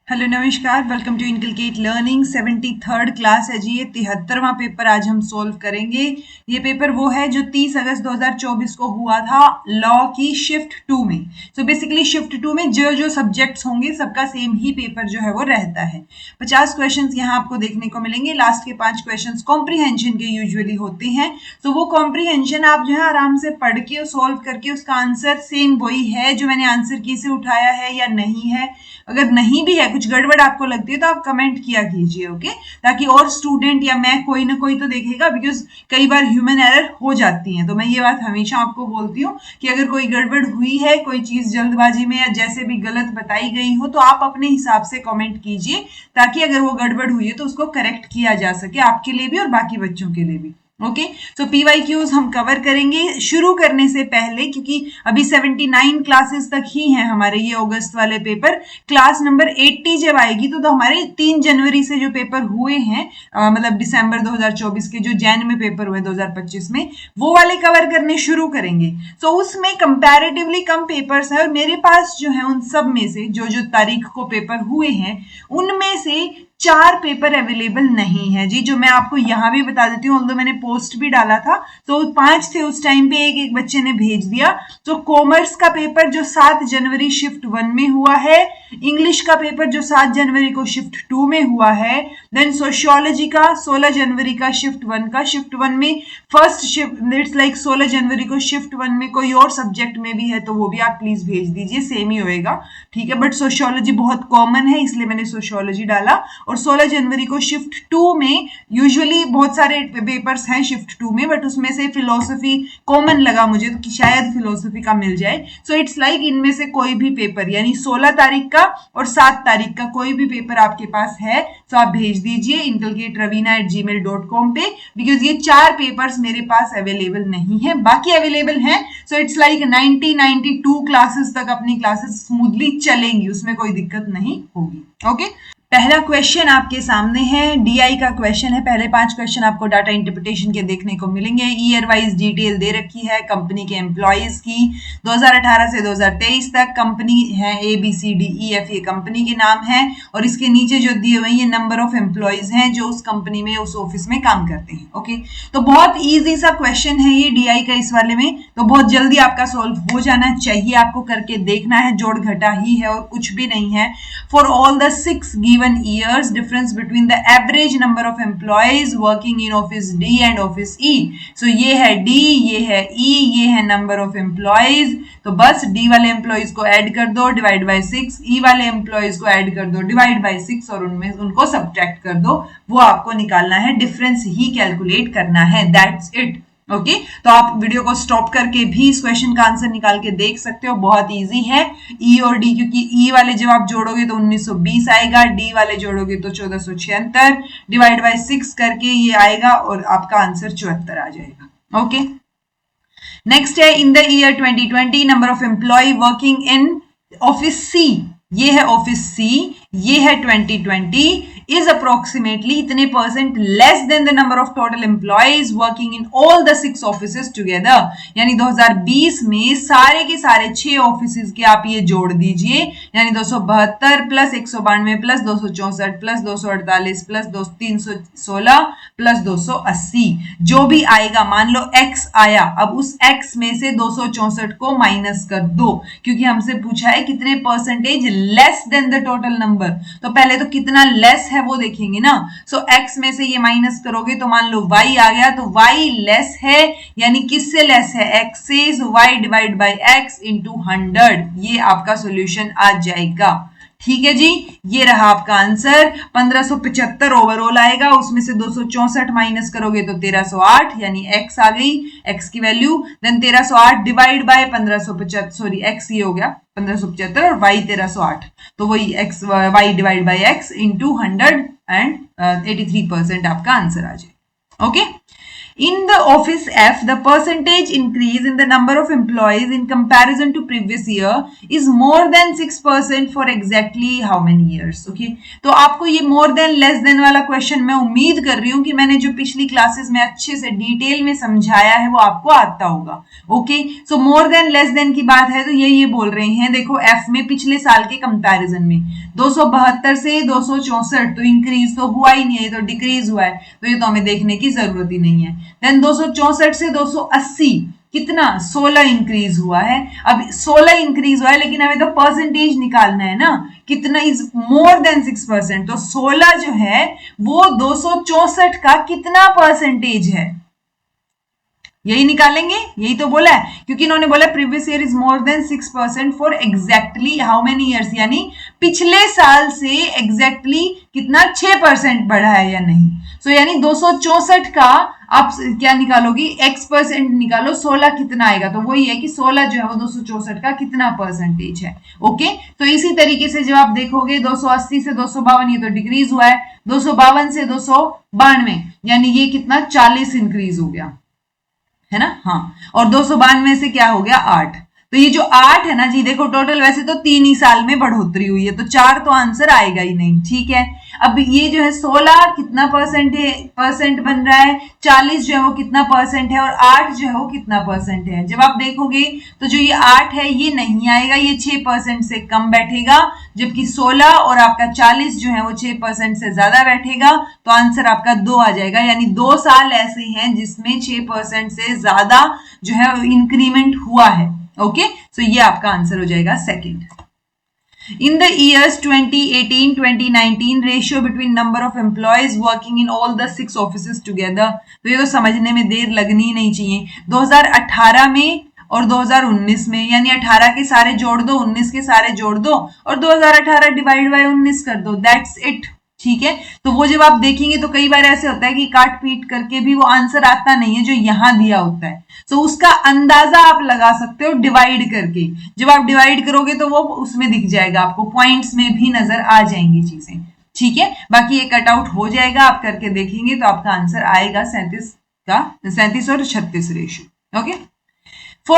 Hello नमस्कार, welcome to inculcate learning. 73rd class है जी, ये 73वां पेपर आज हम सोल्व करेंगे। ये पेपर वो है जो 30 अगस्त 2024 को हुआ था लॉ की शिफ्ट 2 में। सो बेसिकली शिफ्ट 2 में जो जो सब्जेक्ट्स होंगे सबका सेम ही पेपर जो है वो रहता है। 50 क्वेश्चंस यहाँ आपको देखने को मिलेंगे। लास्ट के 5 क्वेश्चंस कॉम्प्रीहेंशन के यूजुअली होते हैं। तो वो कॉम्प्रीहेंशन आप जो है आराम से पढ़ के सोल्व करके उसका आंसर सेम वही है जो मैंने आंसर की से उठाया है या नहीं है। अगर नहीं भी है, कुछ गड़बड़ आपको लगती है तो आप कमेंट किया कीजिए, ओके, ताकि और स्टूडेंट या मैं कोई ना कोई तो देखेगा, बिकॉज कई बार ह्यूमन एरर हो जाती है। तो मैं ये बात हमेशा आपको बोलती हूँ कि अगर कोई गड़बड़ हुई है, कोई चीज जल्दबाजी में या जैसे भी गलत बताई गई हो, तो आप अपने हिसाब से कमेंट कीजिए, ताकि अगर वो गड़बड़ हुई है तो उसको करेक्ट किया जा सके, आपके लिए भी और बाकी बच्चों के लिए भी। ओके, तो पीवाईक्यूज हम कवर करेंगे शुरू करने से पहले, क्योंकि अभी 79 क्लासेस तक ही हैं हमारे ये अगस्त वाले पेपर। क्लास नंबर 80 जब आएगी तो हमारे 3 जनवरी से जो पेपर हुए हैं, मतलब दिसंबर 2024 के जो जैन में पेपर हुए 2025 में, वो वाले कवर करने शुरू करेंगे। तो उसमें कंपैरेटिवली कम पेपर्स है, और मेरे पास जो है उन सब में से जो जो तारीख को पेपर हुए हैं उनमें से 4 पेपर अवेलेबल नहीं है जी, जो मैं आपको यहाँ भी बता देती हूँ। मैंने पोस्ट भी डाला था तो 5 थे उस टाइम पे, एक बच्चे ने भेज दिया। तो कॉमर्स का पेपर जो 7 जनवरी शिफ्ट 1 में हुआ है, इंग्लिश का पेपर जो 7 जनवरी को शिफ्ट 2 में हुआ है, देन सोशियोलॉजी का 16 जनवरी का शिफ्ट 1 का, शिफ्ट 1 में फर्स्ट शिफ्ट इट्स लाइक 16 जनवरी को शिफ्ट 1 में कोई और सब्जेक्ट में भी है तो वो भी आप प्लीज भेज दीजिए, सेम ही होएगा, ठीक है। बट सोशियोलॉजी बहुत कॉमन है इसलिए मैंने सोशियोलॉजी डाला। और 16 जनवरी को शिफ्ट 2 में यूजुअली बहुत सारे पेपर्स हैं शिफ्ट 2 में, बट उसमें से फिलोसफी कॉमन लगा मुझे तो कि शायद फिलोसफी का मिल जाए। सो इट्स लाइक इनमें से कोई भी पेपर, यानी 16 तारीख का और 7 तारीख का कोई भी पेपर आपके पास है तो आप भेज दीजिए inculcateravina@gmail.com पे, बिकॉज ये 4 पेपर्स मेरे पास अवेलेबल नहीं है, बाकी अवेलेबल हैं। सो इट्स लाइक 92 क्लासेस तक अपनी क्लासेस स्मूथली चलेंगी, उसमें कोई दिक्कत नहीं होगी। ओके, पहला क्वेश्चन आपके सामने है, डीआई का क्वेश्चन है। पहले 5 क्वेश्चन आपको डाटा इंटरप्रिटेशन के देखने को मिलेंगे। ईयर वाइज डिटेल दे रखी है कंपनी के एम्प्लॉयज की, 2018 से 2023 तक कंपनी है ABCDEF, ये कंपनी के नाम है। और इसके नीचे जो दिए हुए ये नंबर ऑफ एम्प्लॉयज हैं जो उस कंपनी में उस ऑफिस में काम करते हैं। ओके, तो बहुत ईजी सा क्वेश्चन है ये डीआई का इस वाले में, तो बहुत जल्दी आपका सॉल्व हो जाना चाहिए। आपको करके देखना है, जोड़ घटा ही है और कुछ भी नहीं है। For all the 6 given years, difference between the average number of employees working in office D and office E. So ये है D, ये है E, ये है number of employees। तो बस D वाले employees को ऐड कर दो, डिवाइड बाय 6, E वाले employees को ऐड कर दो, डिवाइड बाय 6, और उनमें उनको सब्ट्रैक्ट कर दो। वो आपको निकालना है, डिफरेंस ही कैलकुलेट करना है, दैट्स इट। ओके, तो आप वीडियो को स्टॉप करके भी इस क्वेश्चन का आंसर निकाल के देख सकते हो, बहुत इजी है। ई और डी, क्योंकि ई वाले जब आप जोड़ोगे तो 1920 आएगा, डी वाले जोड़ोगे तो 1476, डिवाइड बाय 6 करके ये आएगा और आपका आंसर 74 आ जाएगा। ओके, नेक्स्ट है, in the year 2020 number of employ working in office C, ये है ऑफिस सी, ये है 2020, is approximately इतने percent less than the number of total employees working in all the 6 offices together। यानी 2020 में सारे के सारे 6 ऑफिसेज के आप ये जोड़ दीजिए, यानी 272 plus 192 plus 264 plus 248 plus 316 plus 280, जो भी आएगा, मान लो x आया, अब उस x में से 264 को माइनस कर दो, क्योंकि हमसे पूछा है कितने percentage less than the total number. तो पहले तो कितना लेस है वो देखेंगे ना। सो x में से ये माइनस करोगे तो मान लो y आ गया, तो y लेस है, यानी किससे लेस है, x से। सो y divide by x into 100, ये आपका सॉल्यूशन आ जाएगा। ठीक है जी, ये रहा आपका आंसर। 1575 ओवरऑल आएगा, उसमें से 264 माइनस करोगे तो 1308, यानी x आ गई, x की value. Then 1308 divide by 1575, sorry x ये हो गया 1575 और y 1308, तो वही x y divide by x into 100 and 83% आपका आंसर आ जाए। Okay, In the office F, the percentage increase in the number of employees in comparison to previous year is more than 6% for exactly how many years? Okay, तो आपको ये more than less than वाला question मैं उम्मीद कर रही हूँ कि मैंने जो पिछली क्लासेस में अच्छे से डिटेल में समझाया है वो आपको आता होगा. ओके, सो मोर देन लेस देन की बात है तो ये बोल रहे हैं. देखो एफ में पिछले साल के कंपैरिजन में 272 से 264 तो इंक्रीज तो हुआ ही नहीं है, तो डिक्रीज हुआ है, तो ये तो हमें देखने की जरूरत ही नहीं है. देन 264 से 280 कितना 16 इंक्रीज हुआ है. अब 16 इंक्रीज हुआ है लेकिन हमें तो परसेंटेज निकालना है ना, कितना इज मोर देन 6%. तो 16 जो है वो 264 का कितना परसेंटेज है यही निकालेंगे. यही तो बोला है क्योंकि इन्होंने बोला previous year is more than 6% for exactly how many years, यानी पिछले साल से एग्जैक्टली कितना 6% बढ़ा है या नहीं. सो यानी 264 का आप क्या निकालोगी, x% निकालो, 16 कितना आएगा, तो वही है कि 16 जो है वो 264 का कितना परसेंटेज है. ओके, तो इसी तरीके से जब आप देखोगे 280 से 252 ये तो डिक्रीज हुआ है, 252 से 292 यानी ये कितना 40 इंक्रीज हो गया है ना. हाँ, और 292 से क्या हो गया 8. तो ये जो 8 है ना जी, देखो टोटल वैसे तो 3 ही साल में बढ़ोतरी हुई है, तो 4 तो आंसर आएगा ही नहीं. ठीक है, अब ये जो है 16 कितना परसेंट बन रहा है, 40 जो है वो कितना परसेंट है, और 8 जो है वो कितना परसेंट है. जब आप देखोगे तो जो ये 8 है ये नहीं आएगा, ये 6% से कम बैठेगा, जबकि 16 और आपका 40 जो है वो 6% से ज्यादा बैठेगा, तो आंसर आपका 2 आ जाएगा. यानी 2 साल ऐसे हैं जिसमें 6% से ज्यादा जो है इंक्रीमेंट हुआ है. ओके, सो ये आपका आंसर हो जाएगा second. In the years 2018-2019, ratio between number of employees working in all the 6 offices together. तो ये तो समझने में देर लगनी ही नहीं चाहिए. 2018 में और 2019 में, यानी 18 के सारे जोड़ दो, 19 के सारे जोड़ दो और 2018 डिवाइड बाय 19 कर दो, दैट्स इट. ठीक है, तो वो जब आप देखेंगे तो कई बार ऐसे होता है कि काट पीट करके भी वो आंसर आता नहीं है जो यहां दिया होता है. तो उसका अंदाजा आप लगा सकते हो डिवाइड करके. जब आप डिवाइड करोगे तो वो उसमें दिख जाएगा, आपको पॉइंट्स में भी नजर आ जाएंगी चीजें. ठीक है, बाकी ये कट आउट हो जाएगा, आप करके देखेंगे तो आपका आंसर आएगा 37 और 36 ratio. Okay, For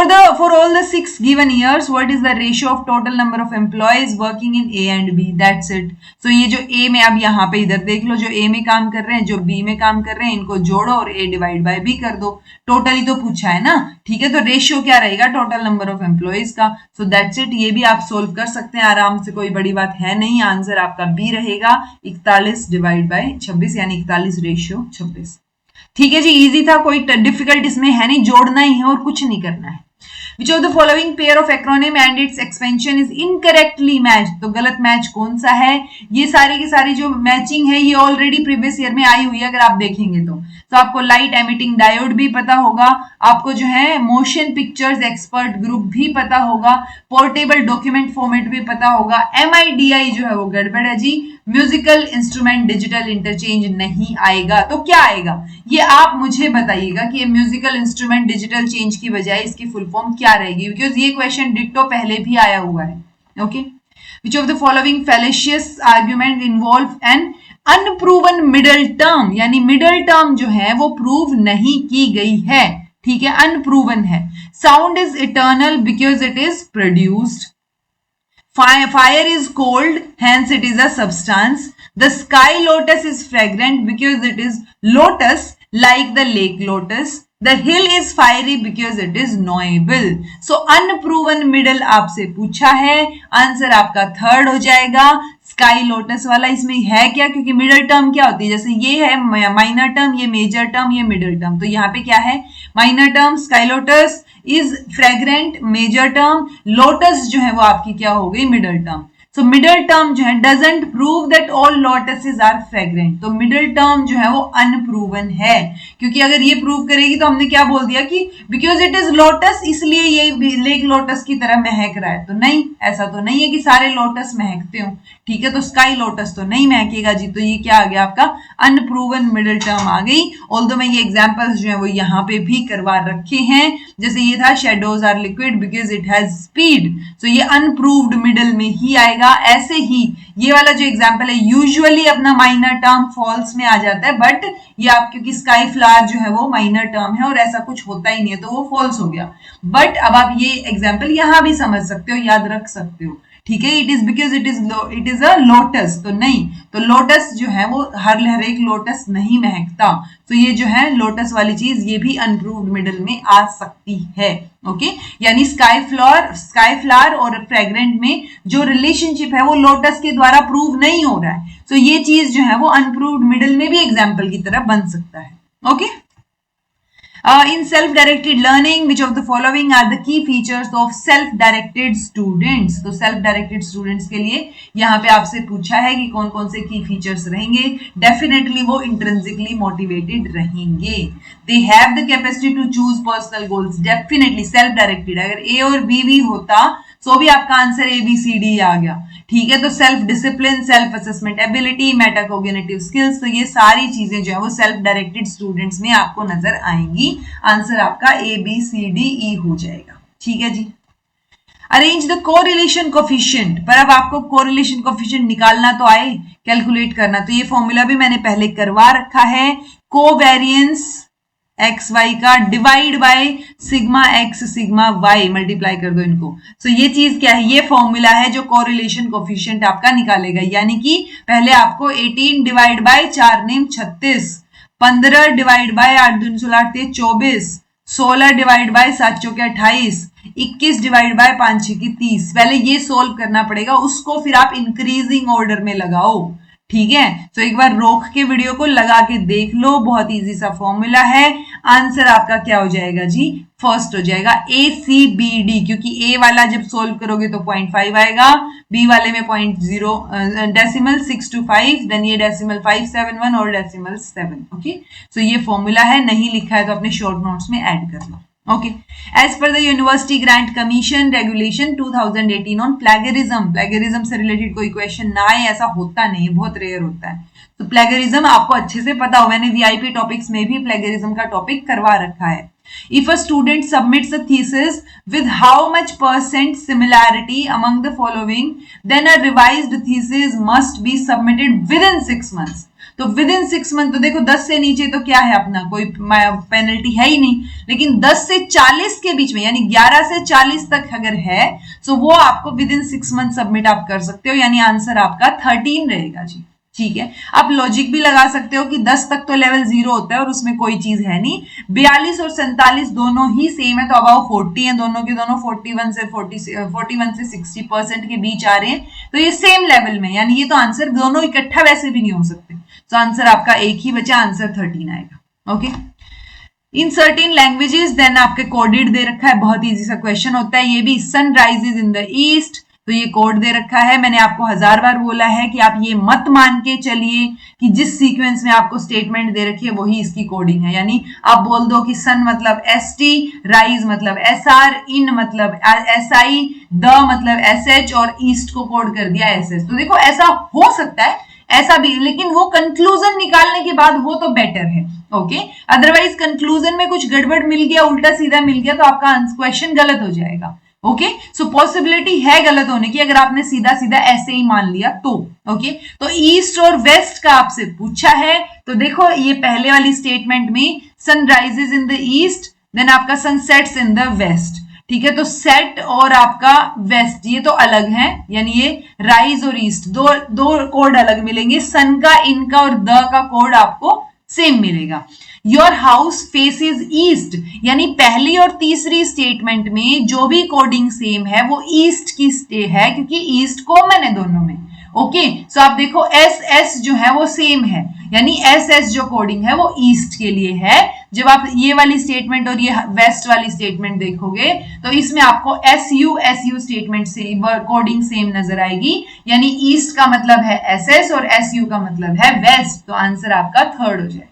all the 6 given years, what is the ratio of total number of employees working in A and B? That's it. So ये जो A में, अब यहाँ पे इधर देख लो, जो A में काम कर रहे हैं, जो B में काम कर रहे हैं, इनको जोड़ो और A डिवाइड बाय B कर दो. टोटल ही तो पूछा है ना. ठीक है, तो रेशियो क्या रहेगा टोटल नंबर ऑफ एम्प्लॉइज का. So that's it. ये भी आप सोल्व कर सकते हैं आराम से, कोई बड़ी बात है नहीं. आंसर आपका B रहेगा 41 डिवाइड बाय 26, यानी 41 रेशियो 26. ठीक है जी, इजी था, कोई डिफिकल्ट इसमें है नहीं, जोड़ना ही है और कुछ नहीं करना है. Which of the following pair of acronym and its expansion is incorrectly matched? तो गलत मैच कौन सा है. ये सारी की सारी जो मैचिंग है ये ऑलरेडी प्रीवियस ईयर में आई हुई है, अगर आप देखेंगे तो आपको लाइट एमिटिंग डायोड भी पता होगा, आपको जो है मोशन पिक्चर्स एक्सपर्ट ग्रुप भी पता होगा, पोर्टेबल डॉक्यूमेंट फॉर्मेट भी पता होगा, MIDI जो है वो गड़बड़ है जी, म्यूजिकल इंस्ट्रूमेंट डिजिटल इंटरचेंज नहीं आएगा. तो क्या आएगा ये आप मुझे बताइएगा कि ये म्यूजिकल इंस्ट्रूमेंट डिजिटल चेंज की बजाय इसकी फुल फॉर्म क्या रहेगी, बिकॉज ये क्वेश्चन डिक्टो पहले भी आया हुआ है. Okay, which of the following fallacious argument involve an unproven middle term, यानी मिडल टर्म जो है वो प्रूव नहीं की गई है. ठीक है, अनप्रूवन है. Sound is eternal because it is produced. Fire is cold, hence it is a substance. The sky lotus is fragrant because it is lotus like the lake lotus. The hill is fiery because it is knowable. So unproven middle आपसे पूछा है, answer आपका third हो जाएगा sky lotus वाला. इसमें है क्या, क्योंकि मिडल टर्म क्या होती है, जैसे ये है माइनर टर्म, ये मेजर टर्म, ये मिडल टर्म, तो यहाँ पे क्या है minor term sky lotus is fragrant, major term lotus जो है वो आपकी क्या हो गई middle term. So middle term जो है doesn't prove that all lotuses are fragrant. तो मिडल टर्म जो है वो अनप्रूवन है, क्योंकि अगर ये प्रूव करेगी तो हमने क्या बोल दिया कि बिकॉज इट इज लोटस इसलिए ये लेक लोटस की तरह महक रहा है. तो नहीं, ऐसा तो नहीं है कि सारे लोटस महकते हो. ठीक है, तो स्काई लोटस तो नहीं महकेगा जी. तो ये क्या आ गया आपका अनप्रूवन मिडल टर्म आ गई. ऑल्दो मैं ये एग्जांपल्स जो है वो यहाँ पे भी करवा रखे हैं, जैसे ये था shadows are liquid because it has speed, so ये अनप्रूव्ड मिडल में ही आएगा। ऐसे ही ये वाला जो एग्जांपल है यूजुअली अपना माइनर टर्म फॉल्स में आ जाता है, बट ये आप क्योंकि स्काई फ्लावर जो है वो माइनर टर्म है और ऐसा कुछ होता ही नहीं है तो वो फॉल्स हो गया। बट अब आप ये एग्जाम्पल यहां भी समझ सकते हो, याद रख सकते हो, ठीक है। It is because it is a lotus, तो नहीं, तो लोटस जो है वो हर एक लोटस नहीं महकता, तो ये जो है लोटस वाली चीज ये भी अनप्रूव्ड मिडल में आ सकती है। ओके, यानी स्काई फ्लावर और फ्रेग्रेंट में जो रिलेशनशिप है वो लोटस के द्वारा प्रूव नहीं हो रहा है, तो ये चीज जो है वो अनप्रूव्ड मिडल में भी एग्जाम्पल की तरह बन सकता है। Okay, in self-directed learning, which of the following are the key features of self-directed students? तो self-directed students के लिए यहाँ पे आपसे पूछा है कि कौन कौन से key features रहेंगे। Definitely वो intrinsically motivated रहेंगे। They have the capacity to choose personal goals. Definitely self-directed, अगर A और B भी होता तो भी आपका आंसर ABCD आ गया, ठीक है। तो self discipline, self assessment ability, metacognitive skills, तो ये सारी चीजें जो है वो सेल्फ डायरेक्टेड स्टूडेंट्स में आपको नजर आएंगी। आंसर आपका ABCDE हो जाएगा, ठीक है जी। अरेंज द कोरिलेशन कोफिशिएंट, पर अब आपको कोरिलेशन कोफिशिएंट निकालना तो आए, कैलकुलेट करना, तो ये फॉर्मूला भी मैंने पहले करवा रखा है। कोवेरियंस एक्स वाई का divide by sigma X sigma Y, multiply कर दो इनको। सो ये चीज क्या है, ये फॉर्मूला है जो कोरिलेशन कोफिशिएंट आपका निकालेगा। यानी कि पहले आपको 18 divide by 4 name 36, 15 divide by 8 दूनी 16 24, 16 डिवाइड बाय 7 चौके 28, 21 डिवाइड बाय 5 6 की 30। पहले ये सोल्व करना पड़ेगा, उसको फिर आप इंक्रीजिंग ऑर्डर में लगाओ, ठीक है। तो एक बार रोक के वीडियो को लगा के देख लो, बहुत इजी सा फॉर्मूला है। आंसर आपका क्या हो जाएगा जी, फर्स्ट हो जाएगा ACBD, क्योंकि ए वाला जब सोल्व करोगे तो 0.5 आएगा, बी वाले में 0.0 डेसिमल 625, देन ये डेसिमल 571 और डेसिमल 7। ओके, सो ये फॉर्मूला है, नहीं लिखा है तो अपने शॉर्ट नोट्स में ऐड कर लो। Okay, as per the University Grant Commission Regulation 2018 on plagiarism से रिलेटेड कोई क्वेश्चन ना आए ऐसा होता नहीं है, बहुत रेयर होता है। तो प्लेगरिज्म आपको अच्छे से पता हो, मैंने VIP टॉपिक्स में भी प्लेगरिज्म का टॉपिक करवा रखा है। If a student submits a thesis with how much % similarity among the following, then a revised thesis must be submitted within 6 months. तो विद इन 6 मंथ, तो देखो 10 से नीचे तो क्या है अपना कोई पेनल्टी है ही नहीं, लेकिन 10 से 40 के बीच में यानी 11 से 40 तक अगर है तो वो आपको विद इन 6 मंथ सबमिट आप कर सकते हो, यानी आंसर आपका 13 रहेगा जी, ठीक है। आप लॉजिक भी लगा सकते हो कि 10 तक तो लेवल 0 होता है और उसमें कोई चीज है नहीं, 42 और 47 दोनों ही सेम है तो अबाउ 40 है, दोनों के दोनों 41 से 60% के बीच आ रहे हैं, तो ये सेम लेवल में, यानी ये तो आंसर दोनों इकट्ठा वैसे भी नहीं हो सकते, तो आंसर आपका एक ही बचा, आंसर 13 आएगा। Okay, in certain languages, then आपके कोडेड दे रखा है, बहुत इजी सा क्वेश्चन होता है ये भी। Sun rises in the east, तो ये कोड दे रखा है। मैंने आपको 1000 बार बोला है कि आप ये मत मान के चलिए कि जिस सीक्वेंस में आपको स्टेटमेंट दे रखी है वही इसकी कोडिंग है, यानी आप बोल दो कि सन मतलब ST, राइज मतलब SR, इन मतलब SI, द मतलब SH और ईस्ट को कोड कर दिया SS। तो देखो ऐसा हो सकता है, ऐसा भी, लेकिन वो कंक्लूजन निकालने के बाद वो तो बेटर है। ओके, अदरवाइज कंक्लूजन में कुछ गड़बड़ मिल गया, उल्टा सीधा मिल गया तो आपका क्वेश्चन गलत हो जाएगा। ओके, सो पॉसिबिलिटी है गलत होने की अगर आपने सीधा सीधा ऐसे ही मान लिया तो। ओके, तो ईस्ट और वेस्ट का आपसे पूछा है, तो देखो ये पहले वाली स्टेटमेंट में sun rises in the east, then आपका sun sets in the west, ठीक है। तो सेट और आपका वेस्ट ये तो अलग है, यानी ये राइज और ईस्ट दो कोड अलग मिलेंगे, सन का, इनका और द का कोड आपको सेम मिलेगा। योर हाउस फेसेस ईस्ट, यानी पहली और तीसरी स्टेटमेंट में जो भी कोडिंग सेम है वो ईस्ट की है, क्योंकि ईस्ट कॉमन है दोनों में। ओके, सो आप देखो SS जो है वो सेम है, यानी SS जो कोडिंग है वो ईस्ट के लिए है। जब आप ये वाली स्टेटमेंट और ये वेस्ट वाली स्टेटमेंट देखोगे तो इसमें आपको SU स्टेटमेंट से कोडिंग सेम नजर आएगी, यानी ईस्ट का मतलब है SS और SU का मतलब है वेस्ट, तो आंसर आपका थर्ड हो जाएगा।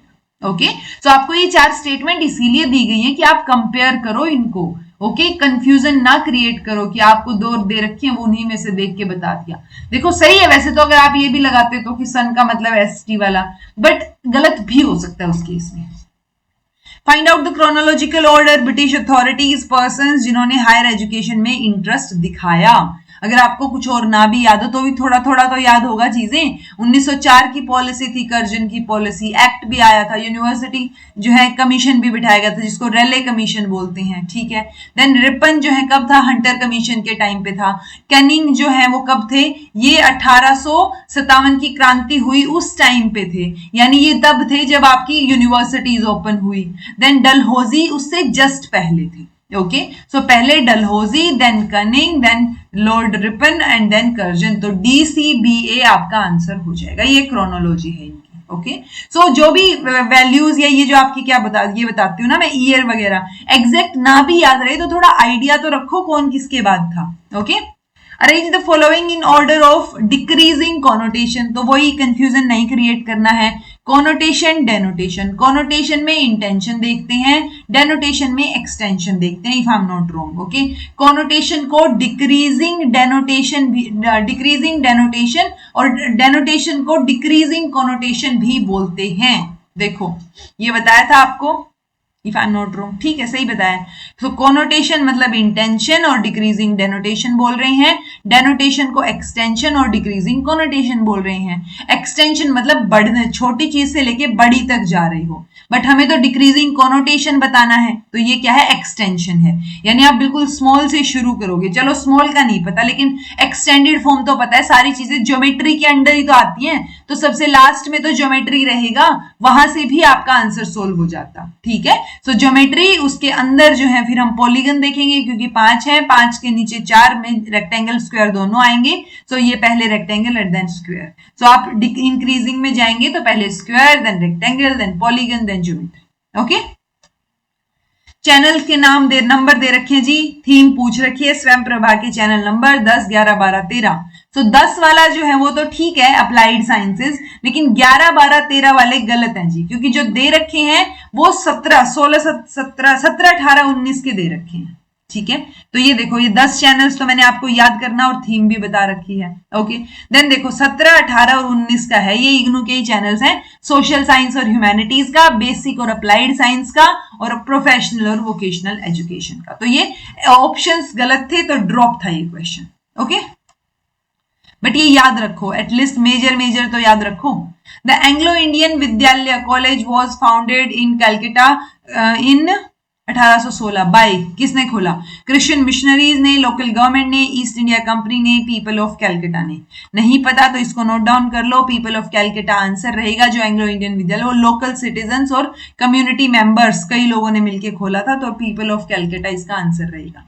ओके, तो आपको ये 4 स्टेटमेंट इसीलिए दी गई है कि आप कंपेयर करो इनको। ओके, कंफ्यूजन ना क्रिएट करो कि आपको 2 दे रखी है वो उन्हीं में से देख के बता दिया। देखो सही है वैसे तो अगर आप ये भी लगाते तो कि सन का मतलब ST वाला, बट गलत भी हो सकता है उस केस में। Find out the chronological order British authorities persons जिन्होंने हायर एजुकेशन में इंटरेस्ट दिखाया। अगर आपको कुछ और ना भी याद हो तो भी थोड़ा थोड़ा तो याद होगा चीजें। 1904 की पॉलिसी थी, कर्जन की पॉलिसी, एक्ट भी आया था, यूनिवर्सिटी जो है कमीशन भी बिठाया गया था जिसको रेले कमीशन बोलते हैं, ठीक है। देन रिपन जो है कब था, हंटर कमीशन के टाइम पे था। कैनिंग जो है वो कब थे, ये 1857 की क्रांति हुई उस टाइम पे थे, यानी ये तब थे जब आपकी यूनिवर्सिटीज ओपन हुई। देन डलहौजी उससे जस्ट पहले थे, ओके। सो पहले Dalhousie, then Canning, then Lord Ripon and then Curzon. तो DCBA आपका आंसर हो जाएगा, ये क्रोनोलॉजी है इनकी, ओके। सो जो भी वैल्यूज या ये जो आपकी क्या ये बताती हूँ ना मैं, ईयर वगैरह एग्जैक्ट ना भी याद रहे तो थोड़ा आइडिया तो रखो कौन किसके बाद था, okay. Arrange the following in order of decreasing connotation, तो वही कंफ्यूजन नहीं क्रिएट करना है। कॉनोटेशन, डेनोटेशन, कॉनोटेशन में इंटेंशन देखते हैं, डेनोटेशन में एक्सटेंशन देखते हैं, if I am not wrong, okay. Connotation को डिक्रीजिंग डेनोटेशन और डेनोटेशन को डिक्रीजिंग कॉनोटेशन भी बोलते हैं। देखो ये बताया था आपको, if I am not wrong, ठीक है सही बताया। तो कॉनोटेशन मतलब इंटेंशन और डिक्रीजिंग डेनोटेशन बोल रहे हैं, डेनोटेशन को एक्सटेंशन और डिक्रीजिंग कॉनोटेशन बोल रहे हैं। एक्सटेंशन मतलब बढ़ने, छोटी चीज से लेके बड़ी तक जा रही हो, बट हमें तो डिक्रीजिंग कॉनोटेशन बताना है, तो ये क्या है, एक्सटेंशन है। यानी आप बिल्कुल स्मॉल से शुरू करोगे, चलो स्मॉल का नहीं पता लेकिन एक्सटेंडेड फॉर्म तो पता है, सारी चीजें ज्योमेट्री के अंडर ही तो आती हैं, तो सबसे लास्ट में तो ज्योमेट्री रहेगा, वहां से भी आपका आंसर सोल्व हो जाता, ठीक है। सो ज्योमेट्री उसके अंदर जो है, फिर हम पॉलीगन देखेंगे क्योंकि 5 है, 5 के नीचे 4 में रेक्टेंगल स्क्वायर दोनों आएंगे। सो ये पहले rectangle and then square. So आप इंक्रीजिंग में जाएंगे तो पहले square, then rectangle, then polygon, then geometry, okay. Channel के नाम नंबर दे रखे हैं जी, थीम पूछ रखी है, स्वयं प्रभा के चैनल नंबर 10, 11, 12, 13। तो 10 वाला जो है वो तो ठीक है, अप्लाइड साइंसेस, लेकिन 11, 12, 13 वाले गलत हैं जी, क्योंकि जो दे रखे हैं वो 17, 16, 17, 17, 18, 19 के दे रखे हैं, ठीक है। तो ये देखो, ये 10 चैनल्स तो मैंने आपको याद करना और थीम भी बता रखी है, ओके। देन देखो 17, 18 और 19 का है, ये इग्नू के ही चैनल्स हैं, सोशल साइंस और ह्यूमैनिटीज का, बेसिक और अप्लाइड साइंस का, और प्रोफेशनल और वोकेशनल एजुकेशन का। तो ये ऑप्शंस गलत थे तो ड्रॉप था ये क्वेश्चन, ओके। बट ये याद रखो, एटलीस्ट मेजर तो याद रखो। The Anglo Indian Vidyalaya college was founded in Calcutta in 1816 by, किसने खोला, क्रिश्चियन मिशनरीज ने, लोकल गवर्नमेंट ने, ईस्ट इंडिया कंपनी ने, पीपल ऑफ कैलकाटा ने। नहीं पता तो इसको नोट डाउन कर लो, पीपल ऑफ कैलकाटा आंसर रहेगा। जो एंग्लो इंडियन विद्यालय वो लोकल सिटीजन्स और कम्युनिटी मेंबर्स कई लोगों ने मिलकर खोला था, तो पीपल ऑफ कैलकाटा इसका आंसर रहेगा।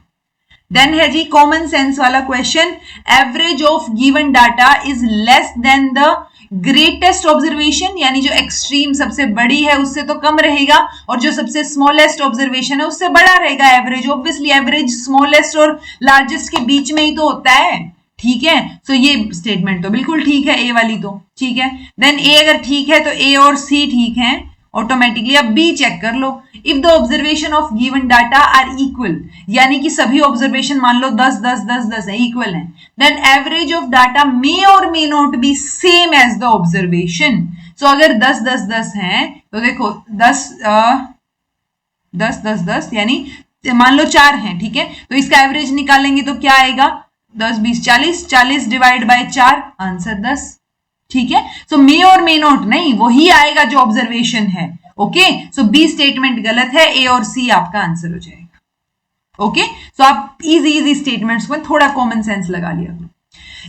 देन है जी कॉमन सेंस वाला question, average of given data is less than the greatest observation, यानी जो एक्सट्रीम सबसे बड़ी है उससे तो कम रहेगा, और जो सबसे स्मॉलेस्ट ऑब्जर्वेशन है उससे बड़ा रहेगा एवरेज। ऑब्वियसली एवरेज स्मॉलेस्ट और लार्जेस्ट के बीच में ही तो होता है, ठीक है। सो ये स्टेटमेंट तो बिल्कुल ठीक है, ए वाली तो ठीक है। देन ए अगर ठीक है तो ए और सी ठीक है ऑटोमेटिकली। अब बी चेक कर लो, if the observation of given data are equal, यानी कि सभी ऑब्जर्वेशन मान लो 10 10 10 10 है, इक्वल है, then average of data may और may not be same as the observation. So अगर 10 10 10 है तो देखो 10 10 10 10 यानी मान लो 4 है, ठीक है, तो इसका एवरेज निकालेंगे तो क्या आएगा, 10 20 40, 40 डिवाइड बाय 4, आंसर 10, ठीक है। सो मे और मे नॉट नहीं, वही आएगा जो ऑब्जर्वेशन है, ओके। सो बी स्टेटमेंट गलत है, ए और सी आपका आंसर हो जाएगा, ओके। सो आप इजी स्टेटमेंट्स में थोड़ा कॉमन सेंस लगा लिया।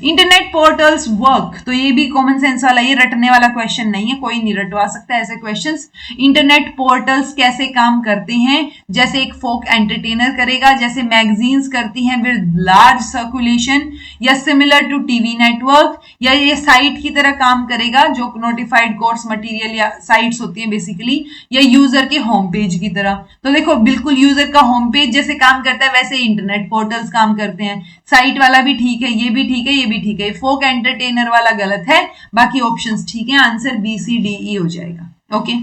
इंटरनेट पोर्टल्स वर्क, तो ये भी कॉमन सेंस वाला, ये रटने वाला क्वेश्चन नहीं है, कोई नहीं रटवा सकता ऐसे क्वेश्चंस। इंटरनेट पोर्टल्स कैसे काम करते हैं, जैसे एक फोक एंटरटेनर करेगा, जैसे मैगजीन्स करती हैं विद लार्ज सर्कुलेशन, या सिमिलर टू टीवी नेटवर्क, या ये साइट की तरह काम करेगा जो नोटिफाइड कोर्स मटेरियल या साइट्स होती हैं बेसिकली, या यूजर के होम पेज की तरह। तो देखो बिल्कुल यूजर का होम पेज जैसे काम करता है वैसे इंटरनेट पोर्टल्स काम करते हैं। साइट वाला भी ठीक है, ये भी ठीक है, ये भी ठीक है। फोक एंटरटेनर वाला गलत है, बाकी ऑप्शंस ठीक है, answer B C D E हो जाएगा, ओके।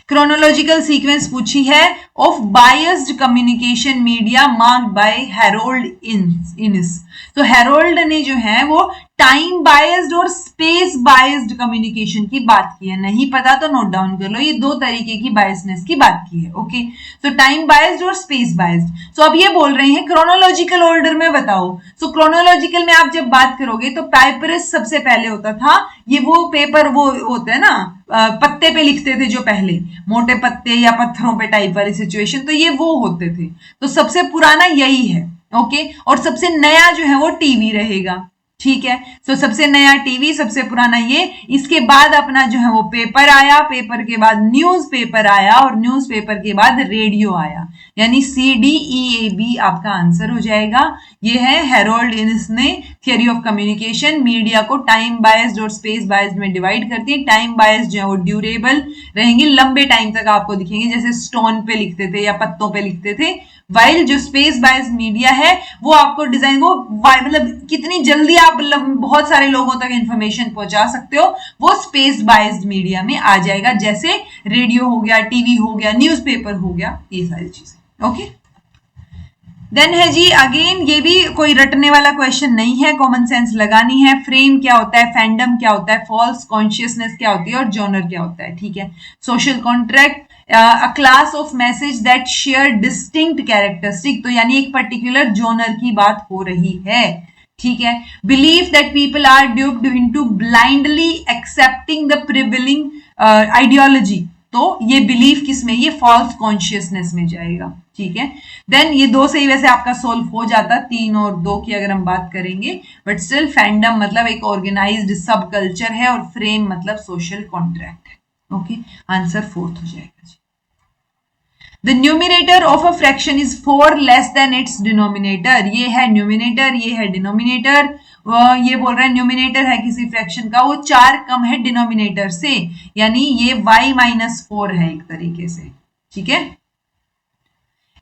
क्रोनोलॉजिकल सीक्वेंस पूछी है of biased communication media marked by Harold Innis. तो हैरोल्ड ने जो है वो टाइम बायस्ड और स्पेस बायस्ड कम्युनिकेशन की बात की है। नहीं पता तो नोट डाउन कर लो, ये दो तरीके की बायसनेस की बात की है। ओके, सो टाइम बायस्ड और स्पेस बायस्ड। सो अब ये बोल रहे हैं क्रोनोलॉजिकल ऑर्डर में बताओ। सो क्रोनोलॉजिकल में आप जब बात करोगे तो पाइपरस सबसे पहले होता था। ये वो पेपर वो होते हैं ना, पत्ते पे लिखते थे जो पहले, मोटे पत्ते या पत्थरों पे टाइप वाली सिचुएशन, तो ये वो होते थे। तो सबसे पुराना यही है। ओके, और सबसे नया जो है वो टीवी रहेगा। ठीक है, तो सबसे नया टीवी, सबसे पुराना ये। इसके बाद अपना जो है वो पेपर आया, पेपर के बाद न्यूज़पेपर आया और न्यूज़पेपर के बाद रेडियो आया। यानी CDEAB आपका आंसर हो जाएगा। ये है हैरोल्ड इनिस ने थियरी ऑफ कम्युनिकेशन मीडिया को टाइम बायस्ड और स्पेस बायस्ड में डिवाइड करती है। टाइम बायस्ड जो है वो ड्यूरेबल रहेंगी, लंबे टाइम तक आपको दिखेंगे, जैसे स्टोन पे लिखते थे या पत्तों पे लिखते थे। वाइल जो स्पेस बायस्ड मीडिया है वो आपको डिजाइन वो मतलब कितनी जल्दी आप बहुत सारे लोगों तक इंफॉर्मेशन पहुंचा सकते हो, वो स्पेस बायस्ड मीडिया में आ जाएगा। जैसे रेडियो हो गया, टीवी हो गया, न्यूज़पेपर हो गया, ये सारी चीजें। ओके, देन है जी अगेन, ये भी कोई रटने वाला क्वेश्चन नहीं है, कॉमन सेंस लगानी है। फ्रेम क्या होता है, फैंडम क्या होता है, फॉल्स कॉन्शियसनेस क्या होती है और जॉनर क्या होता है। ठीक है, social contract, a class of message that share distinct characteristic, तो यानी एक पर्टिकुलर जॉनर की बात हो रही है। ठीक है, believe that people are duped into blindly accepting the prevailing ideology, तो ये बिलीफ किस में, ये फॉल्स कॉन्शियसनेस में जाएगा। ठीक है, देन ये दो से ही वैसे आपका सोल्व हो जाता, 3 और 2 की अगर हम बात करेंगे, बट स्टिल फैंडम मतलब एक ऑर्गेनाइज्ड सब कल्चर है और फ्रेम मतलब सोशल कॉन्ट्रैक्ट है। ओके, आंसर 4th हो जाएगा जी। The numerator of a fraction is 4 less than its denominator. ये है न्यूमिनेटर, ये है डिनोमिनेटर। ये बोल रहा है न्यूमिनेटर है किसी फ्रैक्शन का वो 4 कम है डिनोमिनेटर से, यानी ये y-4 है एक तरीके से। ठीक है,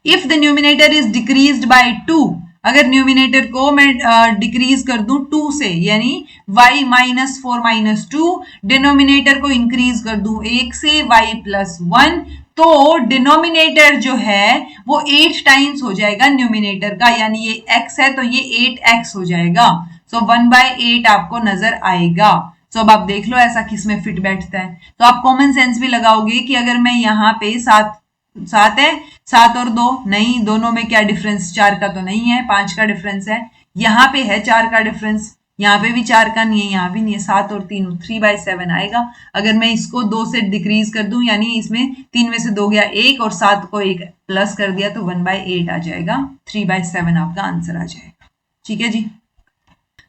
if the numerator is decreased bye 2, अगर न्यूमिनेटर को मैं डिक्रीज कर दूं 2 से, यानी y-4 - 2, डिनोमिनेटर को इंक्रीज कर दूं 1 से y+1, तो डिनोमिनेटर जो है वो 8 टाइम्स हो जाएगा न्यूमिनेटर का, यानी ये x है तो ये 8x हो जाएगा। सो 1/8 आपको नजर आएगा। सो अब आप देख लो ऐसा किस में फिट बैठता है। तो आप कॉमन सेंस भी लगाओगे कि अगर मैं यहाँ पे 7 है, 7 और 2 नहीं, दोनों में क्या डिफरेंस, 4 का तो नहीं है, 5 का डिफरेंस है। यहाँ पे है 4 का डिफरेंस, यहाँ पे भी 4 का नहीं है, यहाँ भी नहीं है। 7 और 3 3/7 आएगा। अगर मैं इसको 2 से डिक्रीज कर दूं, यानी इसमें 3 में से 2 गया 1 और 7 को 1 प्लस कर दिया तो 1/8 आ जाएगा। 3/7 आपका आंसर आ जाएगा। ठीक है जी।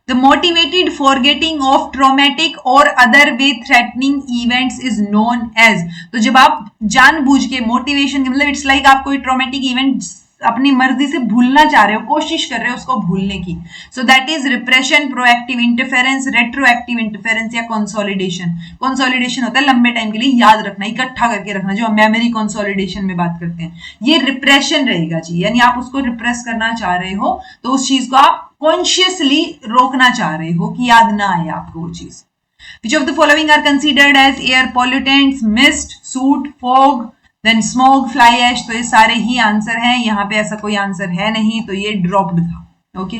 The motivated forgetting of traumatic or other way threatening events is known as, तो जब आप जानबूझ के मोटिवेशन मतलब इट्स लाइक आप कोई ट्रॉमेटिक इवेंट अपनी मर्जी से भूलना चाह रहे हो, कोशिश कर रहे हो उसको भूलने की, so that is repression, proactive interference, retroactive interference या कंसोलिडेशन। कंसोलिडेशन होता है लंबे टाइम के लिए याद रखना, इकट्ठा करके रखना, जो हम मेमोरी कंसोलिडेशन में बात करते हैं। ये रिप्रेशन रहेगा जी, यानी आप उसको रिप्रेस करना चाह रहे हो, तो उस चीज को आप कॉन्शियसली रोकना चाह रहे हो कि याद ना आए आपको वो चीज। Which of the following are considered as air pollutants? Mist, soot, fog, then smoke, fly ash। तो ये सारे ही आंसर हैं, यहाँ पे ऐसा कोई आंसर है नहीं, तो ये ड्रॉप्ड था। Okay,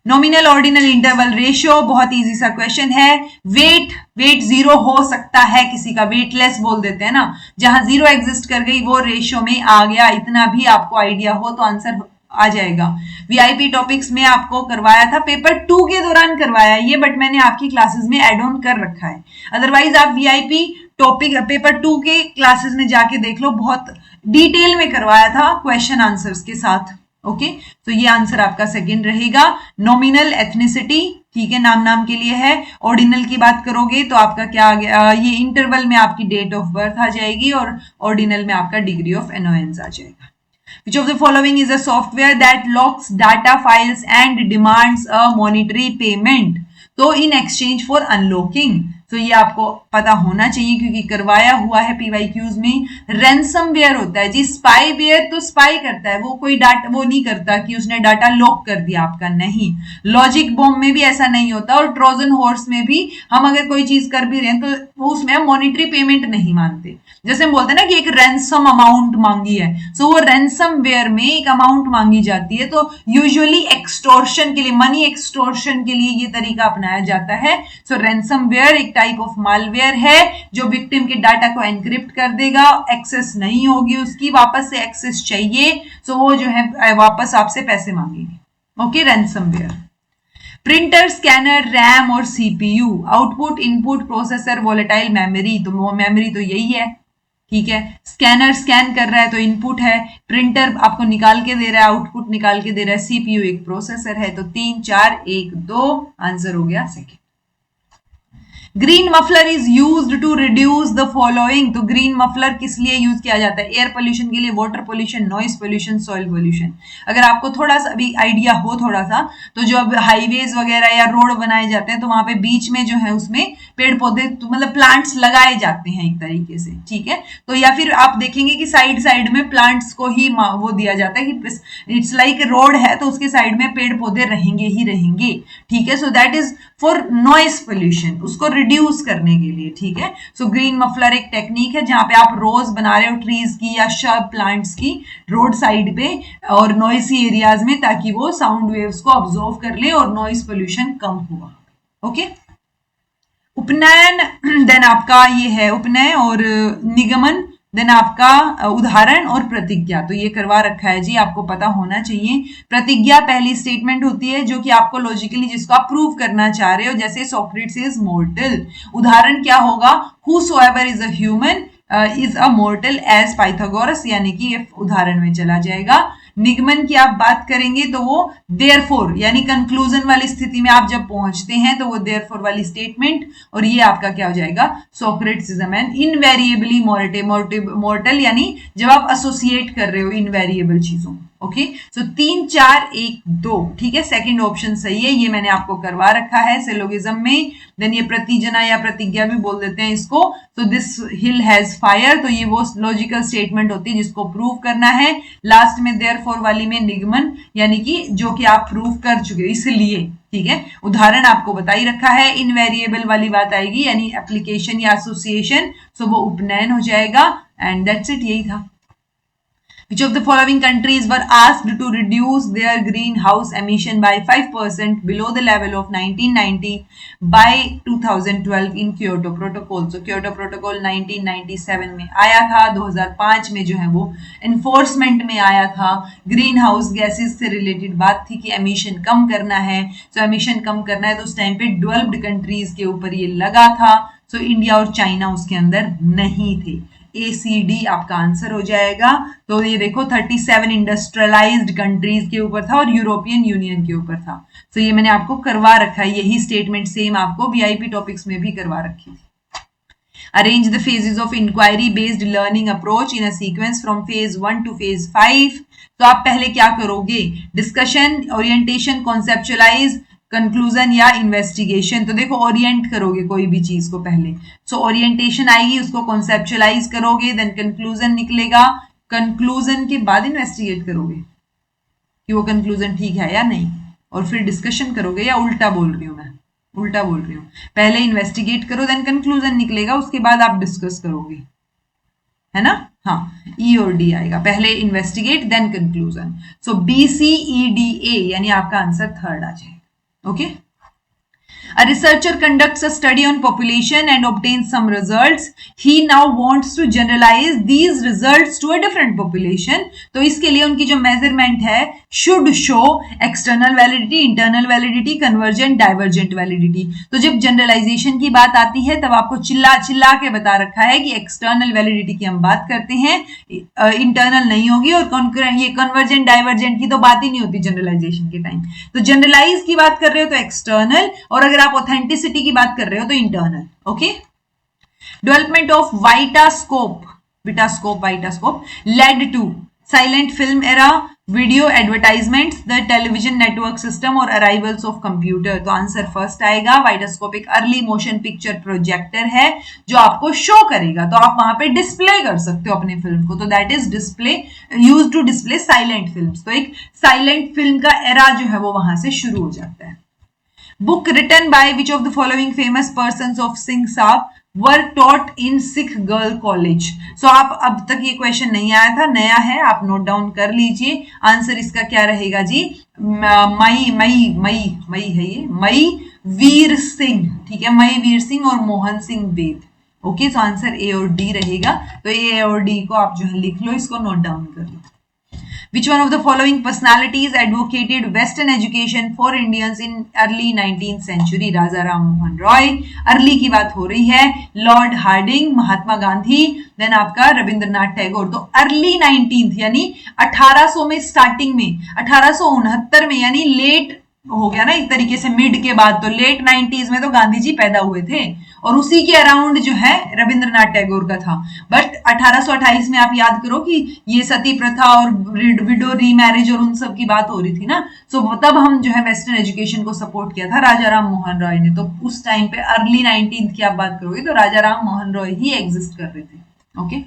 nominal ordinal interval ratio, बहुत इजी सा क्वेश्चन है। वेट 0 हो सकता है किसी का, वेटलेस बोल देते हैं ना, जहां 0 एग्जिस्ट कर गई वो रेशियो में आ गया, इतना भी आपको आइडिया हो तो आंसर आ जाएगा। वीआईपी टॉपिक्स में आपको करवाया था, पेपर 2 के दौरान करवाया ये, बट मैंने आपकी क्लासेस में एड ऑन कर रखा है। अदरवाइज आप वीआईपी टॉपिक पेपर 2 के क्लासेस में जाके देख लो, बहुत डिटेल में करवाया था क्वेश्चन आंसर्स के साथ। ओके, तो ये आंसर आपका सेकंड रहेगा। नॉमिनल एथनिसिटी, ठीक है, नाम के लिए है। ऑर्डिनल की बात करोगे तो आपका क्या आ गया, ये इंटरवल में आपकी डेट ऑफ बर्थ आ जाएगी और ऑर्डिनल में आपका डिग्री ऑफ एनोयंस आ जाएगा। Which of the following is a software that locks data files and demands a monetary payment? तो in exchange for unlocking, तो ये आपको पता होना चाहिए क्योंकि करवाया हुआ है पीवाईक्यूज में। रैंसमवेयर होता है जी स्पाईवेयर, तो स्पाई करता है, वो कोई डाटा वो नहीं करता कि उसने डाटा लॉक कर दिया आपका, नहीं। लॉजिक बॉम्ब में भी ऐसा नहीं होता, और ट्रोजन हॉर्स में भी हम अगर कोई चीज कर भी रहे हैं तो वो उसमें मॉनिटरी पेमेंट नहीं मानते। जैसे हम बोलते हैं ना कि एक रैंसम अमाउंट मांगी है, सो वो रैंसमवेयर में एक अमाउंट मांगी जाती है, तो यूजुअली एक्सटॉर्शन के लिए, मनी एक्सटॉर्शन के लिए ये तरीका अपनाया जाता है। सो रैंसमवेयर एक टाइप ऑफ मालवेयर है जो विक्टिम के डाटा को एनक्रिप्ट कर देगा, एक्सेस नहीं होगी उसकी, वापस से एक्सेस चाहिए, सो वो जो है वापस आपसे पैसे मांगेंगे। Okay, ransomware. Printer, scanner, RAM और CPU, output, input, processor, volatile memory, तो वो मेमोरी तो यही है, ठीक है। स्कैनर स्कैन कर रहा है तो इनपुट है, प्रिंटर आपको निकाल के दे रहा है, आउटपुट निकाल के दे रहा है, सीपीयू एक प्रोसेसर है। तो 3 4 1 2 आंसर हो गया second. Green muffler is used to reduce the following, तो ग्रीन मफलर किस लिए यूज किया जाता है? एयर पोल्यूशन के लिए, water pollution, noise pollution, soil pollution. अगर आपको थोड़ा सा भी आइडिया हो थोड़ा सा, तो जो अब हाईवेज वगैरह या रोड बनाए जाते हैं तो वहां पे बीच में जो है उसमें पेड़ पौधे तो मतलब प्लांट्स लगाए जाते हैं एक तरीके से, ठीक है। तो या फिर आप देखेंगे कि साइड साइड में प्लांट्स को ही वो दिया जाता है कि इट्स लाइक रोड है तो उसके साइड में पेड़ पौधे रहेंगे ही रहेंगे, ठीक है। So that is for noise pollution, उसको रिड्यूस करने के लिए, ठीक है। सो ग्रीन मफलर एक टेक्निक है जहां पे आप रोज बना रहे हो ट्रीज की या शब प्लांट्स की रोड साइड पे और नॉइसी एरियाज में, ताकि वो साउंड वेव्स को ऑब्जॉर्व कर ले और नॉइस पोल्यूशन कम हुआ। ओके, उपनयन देन आपका ये है उपनय और निगमन, देन आपका उदाहरण और प्रतिज्ञा, तो ये करवा रखा है जी, आपको पता होना चाहिए। प्रतिज्ञा पहली स्टेटमेंट होती है जो कि आपको लॉजिकली जिसको आप प्रूव करना चाह रहे हो, जैसे सोक्रेटिस इज मॉर्टल। उदाहरण क्या होगा? Whosoever is a human is a mortal as Pythagoras, यानी कि ये उदाहरण में चला जाएगा। निगमन की आप बात करेंगे तो वो देयरफॉर यानी कंक्लूजन वाली स्थिति में आप जब पहुंचते हैं तो वो देयरफॉर वाली स्टेटमेंट, और ये आपका क्या हो जाएगा? Socrates is a man invariably मॉर्टल, यानी जब आप एसोसिएट कर रहे हो इनवेरिएबल चीजों। ओके, सो 3 4 1 2, ठीक है, सेकंड ऑप्शन सही है, ये मैंने आपको करवा रखा है सिलोगिज्म में। देन ये प्रतिजना या प्रतिज्ञा भी बोल देते हैं इसको। So this hill has fire, तो ये वो लॉजिकल स्टेटमेंट होती है जिसको प्रूव करना है। लास्ट में देयरफॉर वाली में निगमन, यानी कि जो कि आप प्रूव कर चुके हो इसलिए, ठीक है। उदाहरण आपको बता ही रखा है। इनवेरिएबल वाली बात आएगी यानी एप्लीकेशन या एसोसिएशन, सो वो उपनयन हो जाएगा। एंड दैट्स इट, यही था। Which of the following countries were asked to reduce their greenhouse emission by 5% below the level of 1990 by 2012 in Kyoto Protocol? So Kyoto Protocol 1997 में आया था, 2005 में जो है वो enforcement में आया था। ग्रीन हाउस गैसेज से रिलेटेड बात थी कि एमिशन कम करना है, सो एमिशन कम करना है तो उस टाइम पे डेवलप्ड कंट्रीज के ऊपर ये लगा था। सो इंडिया और चाइना उसके अंदर नहीं थे। ACD आपका आंसर हो जाएगा। तो ये देखो 37 इंडस्ट्रियलाइज्ड कंट्रीज के ऊपर था और यूरोपियन यूनियन के ऊपर था। तो ये मैंने आपको करवा रखा है, यही स्टेटमेंट सेम आपको वीआईपी टॉपिक्स में भी करवा रखी थी। Arrange the phases of inquiry based learning approach in a sequence from phase 1 to phase 5। तो आप पहले क्या करोगे? डिस्कशन, ओरिएंटेशन, कॉन्सेप्चुअलाइज, कंक्लूजन या इन्वेस्टिगेशन। तो देखो ओरिएंट करोगे कोई भी चीज को पहले, सो ओरिएंटेशन आएगी, उसको कॉन्सेप्चुअलाइज करोगे, देन कंक्लूजन निकलेगा, कंक्लूजन के बाद इन्वेस्टिगेट करोगे कि वो कंक्लूजन ठीक है या नहीं, और फिर डिस्कशन करोगे, या उल्टा बोल रही हूं मैं? उल्टा बोल रही हूँ, पहले इन्वेस्टिगेट करो देन कंक्लूजन निकलेगा, उसके बाद आप डिस्कस करोगे, है ना? हाँ, ई और डी आएगा, पहले इन्वेस्टिगेट देन कंक्लूजन। सो BCEDA यानी आपका आंसर थर्ड आ जाएगा। Okay, a researcher conducts a study on population and obtains some results. He now wants to generalize these results to a different population. तो इसके लिए उनकी जो मेजरमेंट है should show external validity, internal validity, convergent, divergent validity. तो जब generalisation की बात आती है तब आपको चिल्ला चिल्ला के बता रखा है कि एक्सटर्नल वैलिडिटी की हम बात करते हैं, इंटरनल नहीं होगी, और ये कन्वर्जेंट डाइवर्जेंट की तो बात ही नहीं होती जनरलाइजेशन के टाइम। तो जनरलाइज की बात कर रहे हो तो एक्सटर्नल, और अगर आप ऑथेंटिसिटी की बात कर रहे हो तो internal. Okay, development of vitascope led to silent film era, video advertisements, the television network system और अराइवल्स ऑफ कंप्यूटर। तो आंसर फर्स्ट आएगा। वाइडोस्कोप एक अर्ली मोशन पिक्चर प्रोजेक्टर है जो आपको शो करेगा, तो आप वहां पे डिस्प्ले कर सकते हो अपनी फिल्म को, तो that is display, use to display silent films. तो एक साइलेंट फिल्म का एरा जो है वो वहां से शुरू हो जाता है। Book written by which of the following famous persons of Singh Sahab were taught in Sikh girl college. So आप अब तक ये क्वेश्चन नहीं आया था, नया है, आप नोट डाउन कर लीजिए। आंसर इसका क्या रहेगा जी? मई मई मई मई है ये, मई वीर सिंह। ठीक है, मई वीर सिंह और मोहन सिंह बेद। ओके, सो आंसर ए और डी रहेगा। तो ए और डी को आप जो है लिख लो, इसको नोट डाउन कर लो। Which one of the following personalities advocated Western education for Indians in early 19th century? Raja Ram Mohan Roy. Early की बात हो रही है, Lord Hardinge, Mahatma Gandhi, then आपका रविंद्रनाथ टैगोर। तो अर्ली 19th यानी 1800 में, स्टार्टिंग में 1869 में, यानी लेट हो गया ना एक तरीके से, मिड के बाद, तो लेट 90s में तो गांधी जी पैदा हुए थे और उसी के अराउंड जो है रविंद्रनाथ टैगोर का था। बट 1828 में आप याद करो कि ये सती प्रथा और विडो रीमैरिज और उन सब की बात हो रही थी ना, सो तब हम जो है वेस्टर्न एजुकेशन को सपोर्ट किया था राजा राम मोहन रॉय ने। तो उस टाइम पे अर्ली 19th की आप बात करोगे तो राजा राम मोहन रॉय ही एग्जिस्ट कर रहे थे। Okay,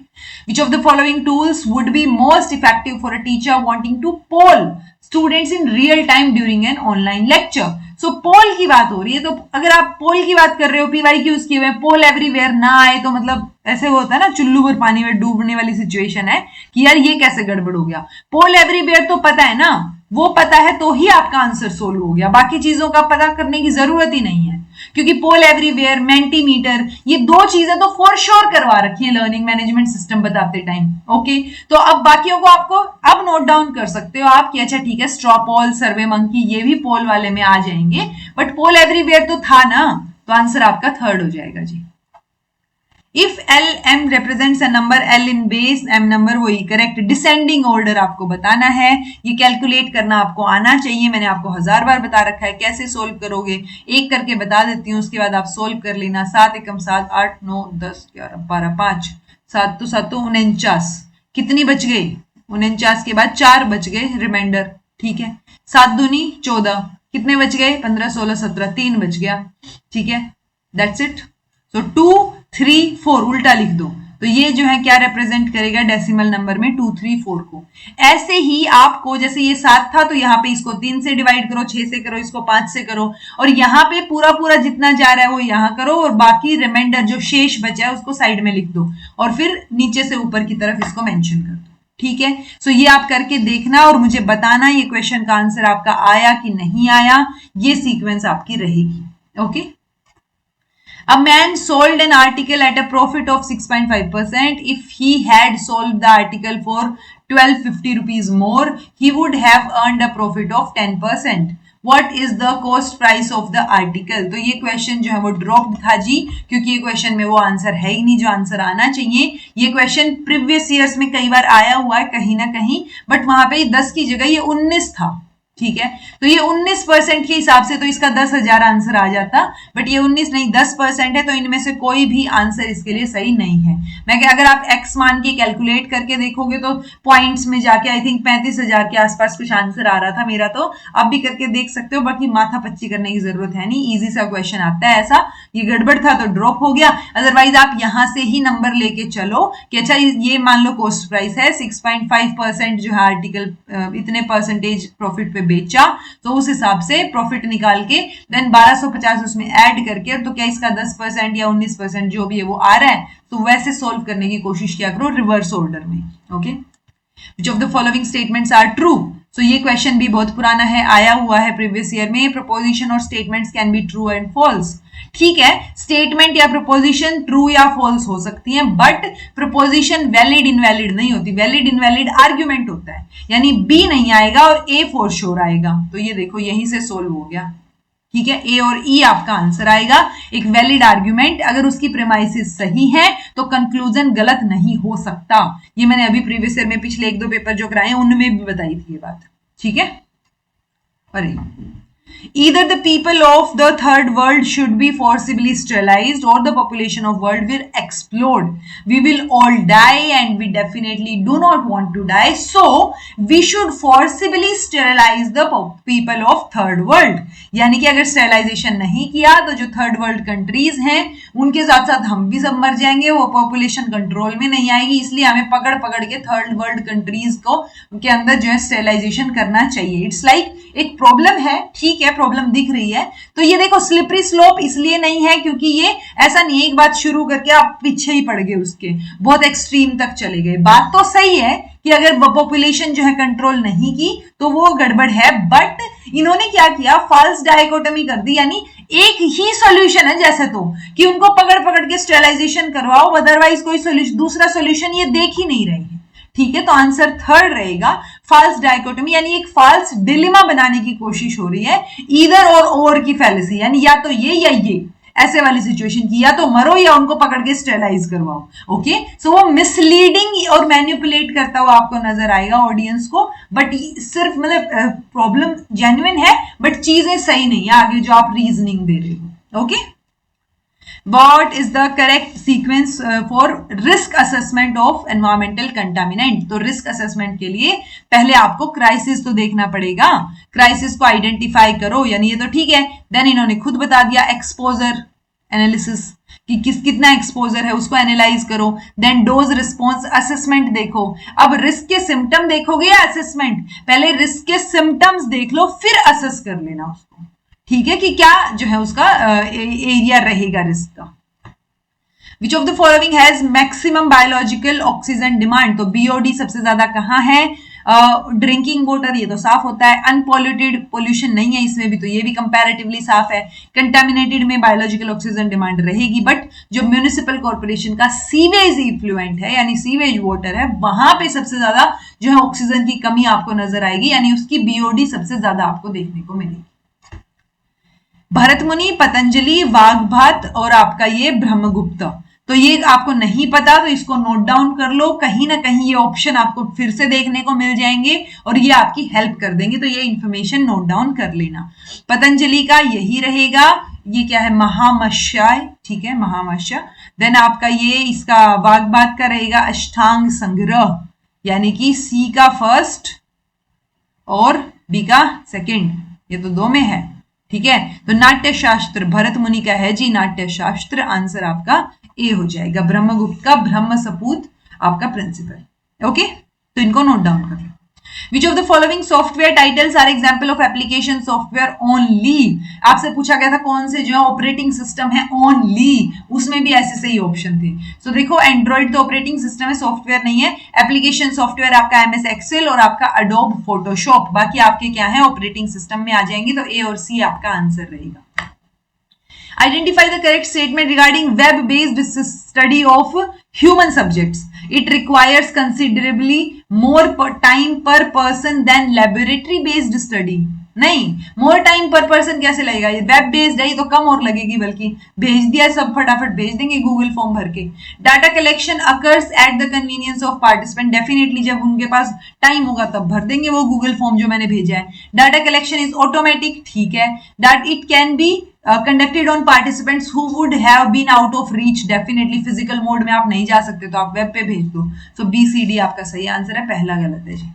which of the following tools would be most effective for a teacher wanting to poll students in real time during an online lecture? So poll की बात हो रही है, तो अगर आप पोल की बात कर रहे हो, PYQs किए हुए, पोल एवरीवेयर ना आए तो मतलब ऐसे होता है ना, चुल्लू भर पानी में डूबने वाली सिचुएशन है कि यार ये कैसे गड़बड़ हो गया। पोल एवरीवेयर तो पता है ना, वो पता है तो ही आपका आंसर सोल्व हो गया, बाकी चीजों का पता करने की जरूरत ही नहीं है, क्योंकि पोल एवरीवेयर, मेंटीमीटर, ये दो चीजें तो फॉर श्योर करवा रखी है लर्निंग मैनेजमेंट सिस्टम बताते टाइम। ओके, तो अब बाकियों को आपको अब नोट डाउन कर सकते हो आप कि अच्छा ठीक है, स्ट्रॉ पोल, सर्वे मंकी, ये भी पोल वाले में आ जाएंगे, बट पोल एवरीवेयर तो था ना, तो आंसर आपका थर्ड हो जाएगा जी। If L M represents a number L in base M number, वही करेक्ट। डिसेंडिंग ऑर्डर आपको बताना है, ये कैलकुलेट करना आपको आना चाहिए, मैंने आपको 1000 बार बता रखा है। कैसे सोल्व करोगे एक करके बता देती हूँ, उसके बाद आप सोल्व कर लेना। 7 एकम 7, 8 9 10 11 12 5 7 तो 7 49, कितनी बच गई? 49 के बाद 4 बच गए रिमाइंडर। ठीक है, 7 दूनी 14, कितने बच गए? 15 16 17, 3 बच गया। ठीक है, दैट्स इट। सो 2 3 4 उल्टा लिख दो, तो ये जो है क्या रिप्रेजेंट करेगा डेसिमल नंबर में? 2 3 4 को। ऐसे ही आपको, जैसे ये 7 था तो यहाँ पे इसको 3 से डिवाइड करो, 6 से करो, इसको 5 से करो, और यहाँ पे पूरा पूरा जितना जा रहा है वो यहाँ करो, और बाकी रिमाइंडर जो शेष बचा है उसको साइड में लिख दो, और फिर नीचे से ऊपर की तरफ इसको मेंशन कर दो। ठीक है, सो ये आप करके देखना और मुझे बताना ये क्वेश्चन का आंसर आपका आया कि नहीं आया, ये सीक्वेंस आपकी रहेगी। Okay, A man sold an article at a profit of 6.5%. If he had sold the article for 1250 rupees more, he would have earned a profit of 10%. What is the cost price of the article? तो ये question जो है वो dropped था जी, क्योंकि ये question में वो आंसर है ही नहीं जो आंसर आना चाहिए। ये क्वेश्चन प्रीवियस ईयर्स में कई बार आया हुआ है कहीं ना कहीं, बट वहां पे 10 की जगह ये 19 था। ठीक है, तो ये 19% के हिसाब से तो इसका 10,000 आंसर आ जाता, बट ये 19 नहीं 10% है, तो इनमें से कोई भी आंसर इसके लिए सही नहीं है। मैं कि अगर आप x मान के कैलकुलेट करके देखोगे तो पॉइंट्स में जाके आई थिंक 35,000 के आसपास कुछ आंसर आ रहा था मेरा, तो आप भी करके देख सकते हो, बाकी माथा पच्ची करने की जरूरत है नहीं, इजी सा क्वेश्चन आता है ऐसा। ये गड़बड़ था तो ड्रॉप हो गया, अदरवाइज आप यहां से ही नंबर लेके चलो कि अच्छा ये मान लो कॉस्ट प्राइस है 6.5% जो है आर्टिकल इतने परसेंटेज प्रॉफिट पे बेचा, तो उस हिसाब से प्रॉफिट निकाल के देन 1250 उसमें ऐड करके, तो क्या इसका 10% या 19% जो भी है वो आ रहा है, तो वैसे सोल्व करने की कोशिश किया करो रिवर्स ऑर्डर में। Okay, Which of the following statements are true? So ये क्वेश्चन भी बहुत पुराना है, आया हुआ है प्रीवियस ईयर में। प्रपोजिशन और statements can be true and false. ठीक है, स्टेटमेंट या प्रपोजिशन ट्रू या फॉल्स हो सकती है, बट प्रपोजिशन वैलिड इनवैलिड नहीं होती। वैलिड इनवैलिड आर्ग्यूमेंट होता है, यानी बी नहीं आएगा और ए फॉर श्योर आएगा। तो ये देखो यहीं से सोल्व हो गया। ठीक है, ए और ई आपका आंसर आएगा। एक वैलिड आर्ग्यूमेंट अगर उसकी प्रेमाइसिस सही है तो कंक्लूजन गलत नहीं हो सकता। ये मैंने अभी प्रीवियस ईयर में पिछले 1-2 पेपर जो कराए उनमें भी बताई थी ये बात। ठीक है, अरे Either the people of the third world should be forcibly sterilized or the population of world will explode. We will all die and we definitely do not want to die. So we should forcibly sterilize the people of third world. यानी कि अगर sterilisation नहीं किया तो जो third world countries हैं उनके साथ साथ हम भी सब मर जाएंगे, वो पॉपुलेशन कंट्रोल में नहीं आएगी. इसलिए हमें पकड़ पकड़ के थर्ड वर्ल्ड कंट्रीज को उनके अंदर जो है स्टेरिलाइजेशन करना चाहिए. इट्स लाइक एक प्रॉब्लम है, ठीक है, प्रॉब्लम दिख रही है. तो ये देखो स्लिपरी स्लोप इसलिए नहीं है क्योंकि ये ऐसा नहीं है एक बात शुरू करके आप पीछे ही पड़ गए, उसके बहुत एक्सट्रीम तक चले गए. बात तो सही है कि अगर पॉपुलेशन जो है कंट्रोल नहीं की तो वो गड़बड़ है, बट इन्होंने क्या किया, फॉल्स डायकोटमी कर दी. यानी एक ही सॉल्यूशन है जैसे तो कि उनको पकड़ पकड़ के स्टेरिलाइजेशन करवाओ, अदरवाइज कोई सॉल्यूशन, दूसरा सॉल्यूशन ये देख ही नहीं रहे हैं. ठीक है, तो आंसर थर्ड रहेगा, फॉल्स डायकोटमी. यानी एक फॉल्स डिलेमा बनाने की कोशिश हो रही है, ईदर और की फैलेसी, यानी या तो ये या ये, ऐसे वाली सिचुएशन की, या तो मरो या उनको पकड़ के स्टेरिलाइज करवाओ. ओके, सो वो मिसलीडिंग और मैनिपुलेट करता हुआ आपको नजर आएगा ऑडियंस को, बट सिर्फ मतलब प्रॉब्लम जेन्युइन है बट चीजें सही नहीं है आगे जो आप रीजनिंग दे रहे हो. Okay, What is the correct sequence for risk assessment of environmental contaminant? तो risk assessment के लिए पहले आपको क्राइसिस तो देखना पड़ेगा, क्राइसिस को आइडेंटिफाई करो, यानी ये तो ठीक है. देन इन्होंने खुद बता दिया एक्सपोजर एनालिसिस कि कितना एक्सपोजर है उसको एनालाइज करो. देन डोज रिस्पॉन्स असेसमेंट देखो. अब रिस्क के सिम्टम देखोगे या असेसमेंट? पहले रिस्क के सिम्टम्स देख लो फिर असेस कर लेना उसको. ठीक है, कि क्या जो है उसका एरिया रहेगा रिस्क का. विच of the following has maximum biological oxygen demand? तो बीओडी सबसे ज्यादा कहाँ है? ड्रिंकिंग वाटर, ये तो साफ होता है. अनपॉल्यूटेड, पोल्यूशन नहीं है इसमें भी, तो ये भी कंपैरेटिवली साफ है. कंटामिनेटेड में बायोलॉजिकल ऑक्सीजन डिमांड रहेगी, बट जो म्यूनिसिपल कॉर्पोरेशन का सीवेज इफ्लुएंट है यानी सीवेज वाटर है, वहां पे सबसे ज्यादा जो है ऑक्सीजन की कमी आपको नजर आएगी, यानी उसकी बीओडी सबसे ज्यादा आपको देखने को मिलेगी. भरतमुनि, पतंजलि, वाग्भात और आपका ये ब्रह्मगुप्त. तो ये आपको नहीं पता तो इसको नोट डाउन कर लो, कहीं ना कहीं ये ऑप्शन आपको फिर से देखने को मिल जाएंगे और ये आपकी हेल्प कर देंगे, तो ये इंफॉर्मेशन नोट डाउन कर लेना. पतंजलि का यही रहेगा, ये क्या है, महामश्याय. ठीक है, महामश्या. देन आपका ये इसका वाग्भात का रहेगा अष्टांग संग्रह, यानी कि सी का फर्स्ट और बी का सेकेंड, ये तो दो में है. ठीक है, तो नाट्य शास्त्र भरत मुनि का है जी, नाट्य शास्त्र. आंसर आपका ए हो जाएगा. ब्रह्मगुप्त का ब्रह्म सपूत आपका प्रिंसिपल. ओके, तो इनको नोट डाउन कर लो. Which of the following software titles are example of application software only? आपसे पूछा गया था कौन से जो है ऑपरेटिंग सिस्टम है ओनली, उसमें भी ऐसे सही ऑप्शन थे. सो देखो एंड्रॉइड तो ऑपरेटिंग सिस्टम है, सॉफ्टवेयर नहीं है. एप्लीकेशन सॉफ्टवेयर आपका एमएस एक्सेल और आपका अडोब फोटोशॉप, बाकी आपके क्या है ऑपरेटिंग सिस्टम में आ जाएंगे, तो ए और सी आपका आंसर रहेगा. Identify the correct statement regarding web-based study of human subjects. It requires considerably more time per person than laboratory-based study. नहीं, मोर टाइम पर पर्सन कैसे लगेगा, ये वेब बेस्ड है, ये तो कम और लगेगी, बल्कि भेज दिया सब फटाफट भेज देंगे गूगल फॉर्म भर के. Data collection occurs at the convenience of participant. Definitely जब उनके पास टाइम होगा तब भर देंगे वो गूगल फॉर्म जो मैंने भेजा है. डाटा कलेक्शन इज ऑटोमेटिक, ठीक है. That it can be conducted on participants who would have been out of reach. Definitely physical mode में आप नहीं जा सकते तो आप वेब पे भेज दो. सो बी सी डी आपका सही आंसर है, पहला गलत है जी.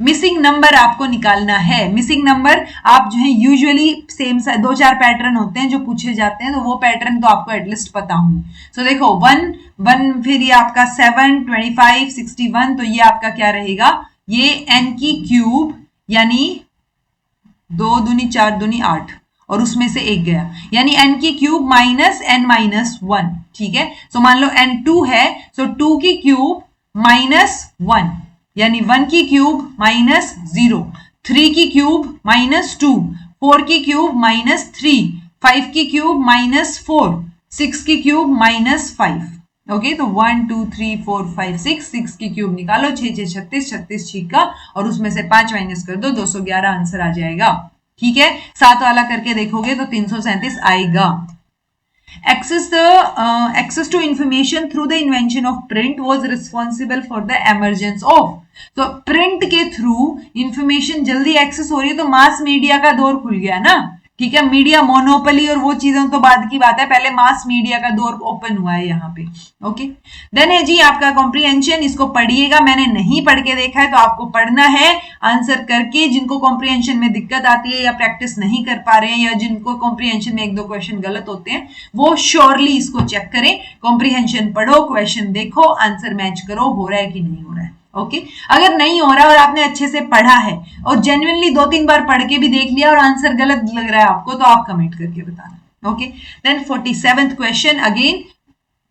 मिसिंग नंबर आपको निकालना है. मिसिंग नंबर आप जो है यूजुअली सेम दो चार पैटर्न होते हैं जो पूछे जाते हैं, तो वो पैटर्न तो आपको एटलीस्ट पता हूं. सो देखो 1 फिर ये आपका 7 25 61, तो ये आपका क्या रहेगा, ये n की क्यूब यानी 2 दूनी 4 दूनी 8 और उसमें से एक गया, यानी n की क्यूब माइनस n माइनस 1. ठीक है, सो मान लो n2 है, सो 2 की क्यूब माइनस 1 यानी 1 की क्यूब माइनस 0, 3 की क्यूब माइनस 2, 4 की क्यूब माइनस 3, 5 की क्यूब माइनस 4, 6 की क्यूब माइनस 5. ओके, तो 1 2 3 4 5 6 की क्यूब निकालो, 6 6 36 36 6 का, और उसमें से 5 माइनस कर दो, 211 आंसर आ जाएगा. ठीक है, 7 वाला करके देखोगे तो 337 आएगा. access to information through the invention of print was responsible for the emergence of. तो प्रिंट के थ्रू इंफॉर्मेशन जल्दी एक्सेस हो रही है तो मास मीडिया का दौर खुल गया ना, ठीक है। मीडिया मोनोपोली और वो चीजें तो बाद की बात है, पहले मास मीडिया का दौर ओपन हुआ है यहाँ पे। ओके, देन है जी आपका कॉम्प्रिहेंशन, इसको पढ़िएगा, मैंने नहीं पढ़ के देखा है तो आपको पढ़ना है आंसर करके। जिनको कॉम्प्रिहेंशन में दिक्कत आती है या प्रैक्टिस नहीं कर पा रहे हैं या जिनको कॉम्प्रिहेंशन में 1-2 क्वेश्चन गलत होते हैं वो श्योरली इसको चेक करें। कॉम्प्रिहेंशन पढ़ो, क्वेश्चन देखो, आंसर मैच करो, हो रहा है कि नहीं हो रहा है। ओके, अगर नहीं हो रहा और आपने अच्छे से पढ़ा है और जेन्युइनली 2-3 बार पढ़ के भी देख लिया और आंसर गलत लग रहा है आपको तो आप कमेंट करके बताना। Okay, then 47th question, again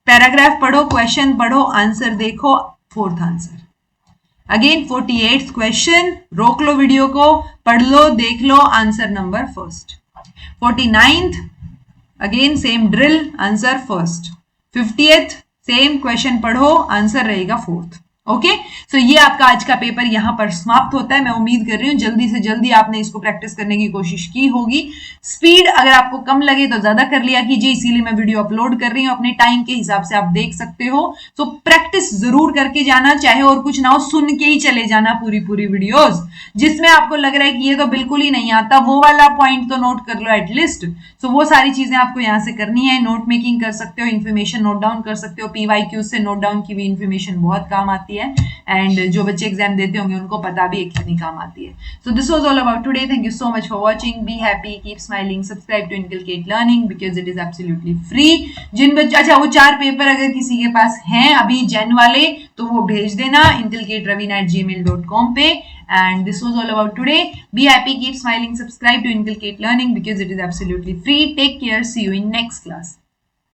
paragraph पढ़ो, क्वेश्चन पढ़ो, आंसर देखो, 4th answer. Again 48th question, रोक लो वीडियो को, पढ़ लो, देख लो, answer number 1st। 49th again same drill, answer 1st। 50th same question पढ़ो, आंसर रहेगा 4th। ओके, सो ये आपका आज का पेपर यहां पर समाप्त होता है। मैं उम्मीद कर रही हूं जल्दी से जल्दी आपने इसको प्रैक्टिस करने की कोशिश की होगी। स्पीड अगर आपको कम लगे तो ज्यादा कर लिया कीजिए, इसीलिए मैं वीडियो अपलोड कर रही हूं, अपने टाइम के हिसाब से आप देख सकते हो। सो प्रैक्टिस जरूर करके जाना, चाहे और कुछ ना हो, सुन के ही चले जाना पूरी वीडियोस। जिसमें आपको लग रहा है कि ये तो बिल्कुल ही नहीं आता, वो वाला पॉइंट तो नोट कर लो एटलीस्ट। सो वो सारी चीजें आपको यहाँ से करनी है। नोट मेकिंग कर सकते हो, इन्फॉर्मेशन नोट डाउन कर सकते हो, PYQ से नोट डाउन की भी इन्फॉर्मेशन बहुत काम आती है एंड जो बच्चे एग्जाम देते होंगे उनको पता भी है कितनी काम आती है। So this was all about today, thank you so much for watching, be happy, keep smiling, subscribe to inculcate Learning because it is absolutely free. जिन बच्चे, अच्छा वो 4 पेपर अगर किसी के पास हैं अभी जैन वाले तो वो भेज देना inculcateravina@gmail.com पे। And this was all about today. Be happy, keep smiling, subscribe to Inculcate Learning because it is absolutely free. Take care. See you in next class.